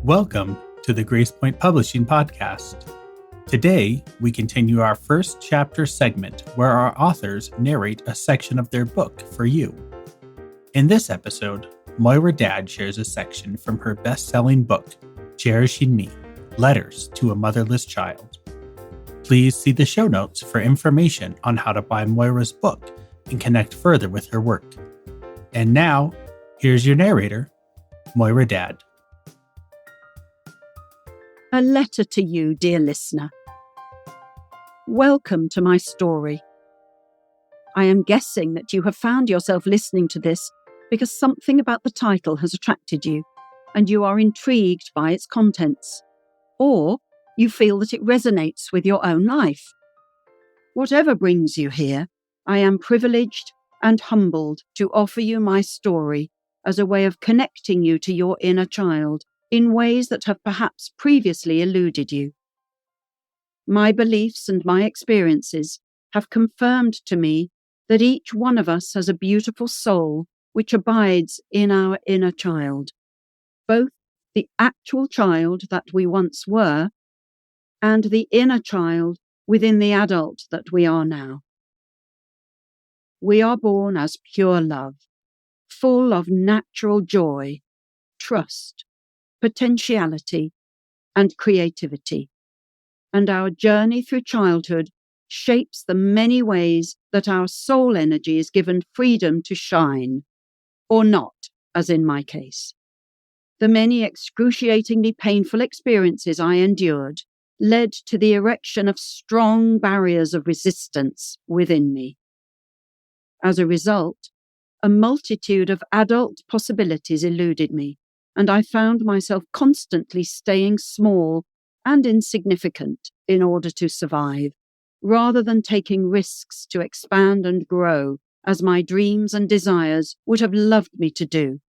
Welcome to the GracePoint Publishing podcast. Today, we continue our first chapter segment where our authors narrate a section of their book for you. In this episode, Moira Dadd shares a section from her best-selling book, Cherishing Me, Letters to a Motherless Child. Please see the show notes for information on how to buy Moira's book and connect further with her work. And now, here's your narrator, Moira Dadd. A letter to you, dear listener. Welcome to my story. I am guessing that you have found yourself listening to this because something about the title has attracted you, and you are intrigued by its contents, or you feel that it resonates with your own life. Whatever brings you here, I am privileged and humbled to offer you my story as a way of connecting you to your inner child in ways that have perhaps previously eluded you. My beliefs and my experiences have confirmed to me that each one of us has a beautiful soul which abides in our inner child, both the actual child that we once were and the inner child within the adult that we are now. We are born as pure love, full of natural joy, trust, potentiality, and creativity. And our journey through childhood shapes the many ways that our soul energy is given freedom to shine, or not, as in my case. The many excruciatingly painful experiences I endured led to the erection of strong barriers of resistance within me. As a result, a multitude of adult possibilities eluded me, and I found myself constantly staying small and insignificant in order to survive, rather than taking risks to expand and grow as my dreams and desires would have loved me to do.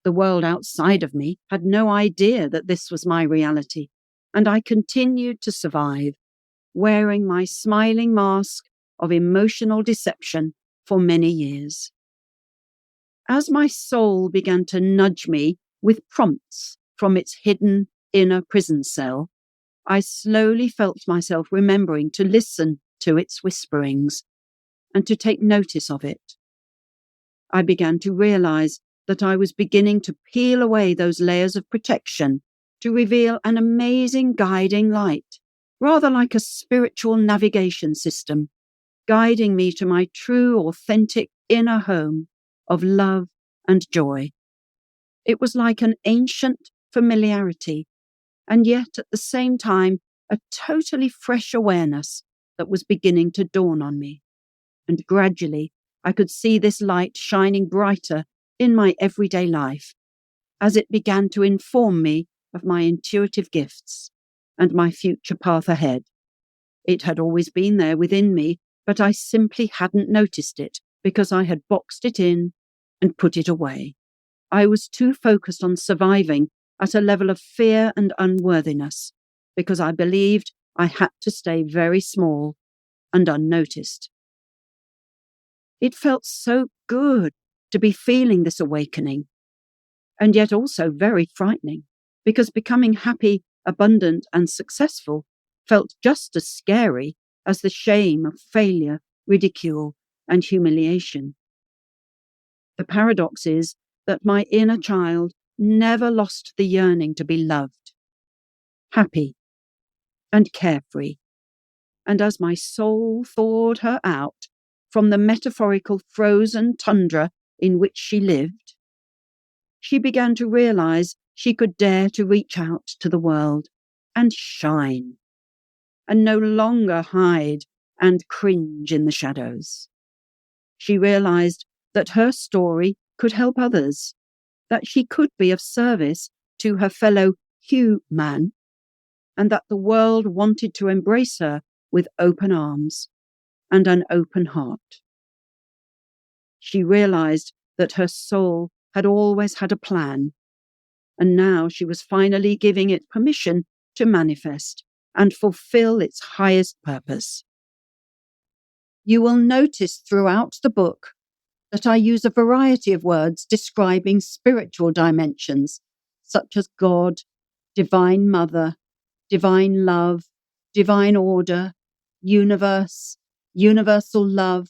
The world outside of me had no idea that this was my reality, and I continued to survive, wearing my smiling mask of emotional deception for many years. As my soul began to nudge me with prompts from its hidden inner prison cell, I slowly felt myself remembering to listen to its whisperings and to take notice of it. I began to realize that I was beginning to peel away those layers of protection to reveal an amazing guiding light, rather like a spiritual navigation system, guiding me to my true, authentic inner home of love and joy. It was like an ancient familiarity, and yet at the same time a totally fresh awareness that was beginning to dawn on me. And gradually I could see this light shining brighter in my everyday life as it began to inform me of my intuitive gifts and my future path ahead. It had always been there within me, but I simply hadn't noticed it because I had boxed it in and put it away. I was too focused on surviving at a level of fear and unworthiness because I believed I had to stay very small and unnoticed. It felt so good to be feeling this awakening, and yet also very frightening because becoming happy, abundant, and successful felt just as scary as the shame of failure, ridicule, and humiliation. The paradox is that my inner child never lost the yearning to be loved, happy, and carefree. And as my soul thawed her out from the metaphorical frozen tundra in which she lived, she began to realize she could dare to reach out to the world and shine, and no longer hide and cringe in the shadows. She realized that her story could help others, that she could be of service to her fellow human, and that the world wanted to embrace her with open arms and an open heart. She realized that her soul had always had a plan, and now she was finally giving it permission to manifest and fulfill its highest purpose. You will notice throughout the book that I use a variety of words describing spiritual dimensions, such as God, Divine Mother, Divine Love, Divine Order, Universe, Universal Love,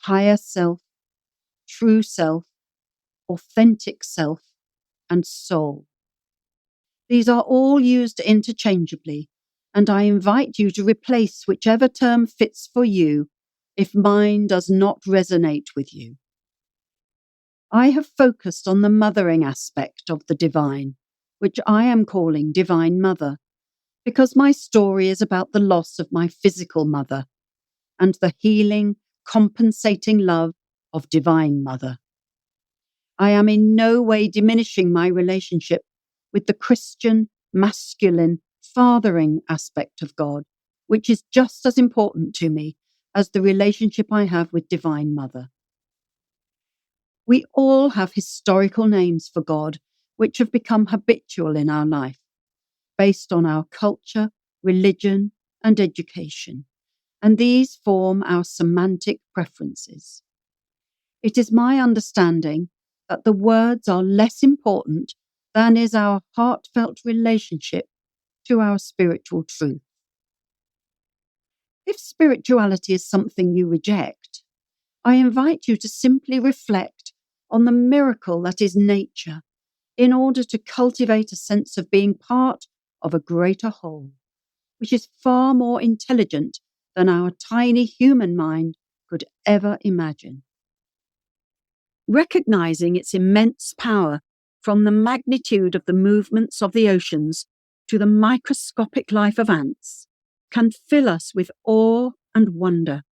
Higher Self, True Self, Authentic Self, and Soul. These are all used interchangeably, and I invite you to replace whichever term fits for you if mine does not resonate with you. I have focused on the mothering aspect of the divine, which I am calling Divine Mother, because my story is about the loss of my physical mother and the healing, compensating love of Divine Mother. I am in no way diminishing my relationship with the Christian, masculine, fathering aspect of God, which is just as important to me as the relationship I have with Divine Mother. We all have historical names for God, which have become habitual in our life, based on our culture, religion, and education, and these form our semantic preferences. It is my understanding that the words are less important than is our heartfelt relationship to our spiritual truth. If spirituality is something you reject, I invite you to simply reflect on the miracle that is nature in order to cultivate a sense of being part of a greater whole, which is far more intelligent than our tiny human mind could ever imagine. Recognizing its immense power, from the magnitude of the movements of the oceans to the microscopic life of ants, can fill us with awe and wonder,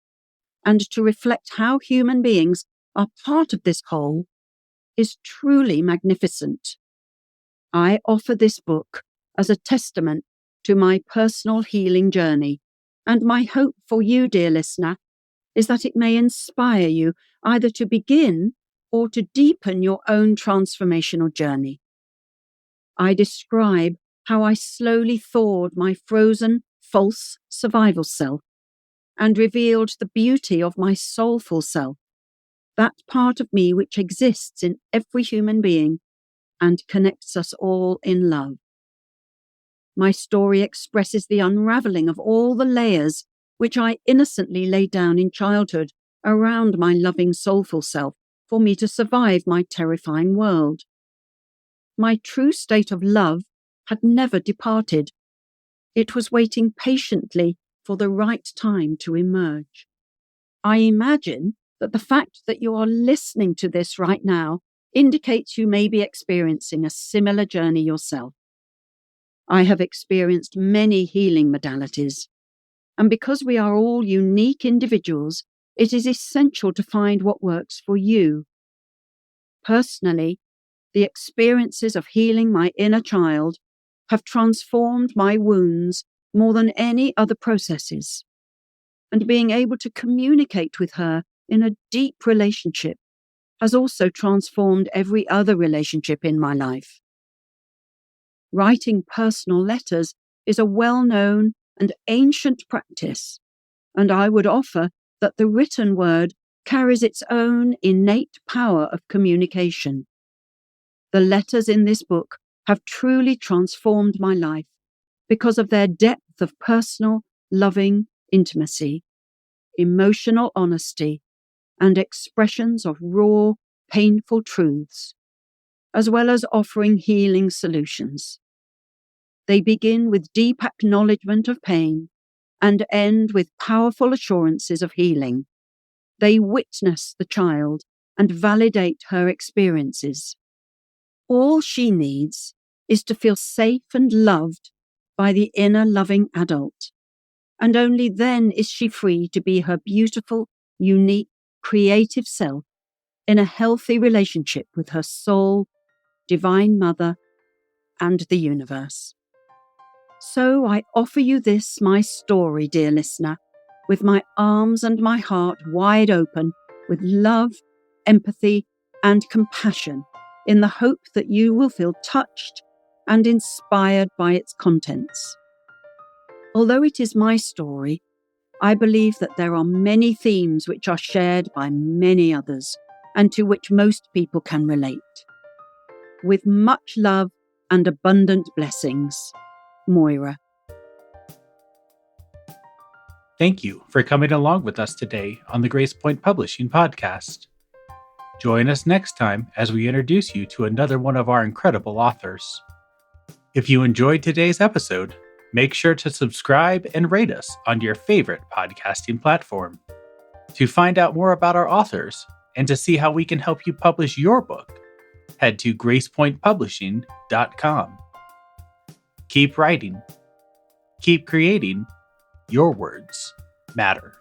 and to reflect how human beings are part of this whole is truly magnificent. I offer this book as a testament to my personal healing journey, and my hope for you, dear listener, is that it may inspire you either to begin or to deepen your own transformational journey. I describe how I slowly thawed my frozen, false survival self and revealed the beauty of my soulful self, that part of me which exists in every human being and connects us all in love. My story expresses the unraveling of all the layers which I innocently laid down in childhood around my loving soulful self for me to survive my terrifying world. My true state of love had never departed. It was waiting patiently for the right time to emerge. I imagine that the fact that you are listening to this right now indicates you may be experiencing a similar journey yourself. I have experienced many healing modalities, and because we are all unique individuals, it is essential to find what works for you. Personally, the experiences of healing my inner child have transformed my wounds more than any other processes, and being able to communicate with her in a deep relationship has also transformed every other relationship in my life. Writing personal letters is a well-known and ancient practice, and I would offer that the written word carries its own innate power of communication. The letters in this book have truly transformed my life because of their depth of personal, loving intimacy, emotional honesty, and expressions of raw, painful truths, as well as offering healing solutions. They begin with deep acknowledgement of pain and end with powerful assurances of healing. They witness the child and validate her experiences. All she needs is to feel safe and loved by the inner loving adult, and only then is she free to be her beautiful, unique, creative self in a healthy relationship with her soul, Divine Mother, and the universe. So I offer you this, my story, dear listener, with my arms and my heart wide open, with love, empathy, and compassion, in the hope that you will feel touched and inspired by its contents. Although it is my story, I believe that there are many themes which are shared by many others, and to which most people can relate. With much love and abundant blessings. Moira. Thank you for coming along with us today on the GracePoint Publishing podcast. Join us next time as we introduce you to another one of our incredible authors. If you enjoyed today's episode, make sure to subscribe and rate us on your favorite podcasting platform. To find out more about our authors and to see how we can help you publish your book, head to GracePointPublishing.com. Keep writing. Keep creating. Your words matter.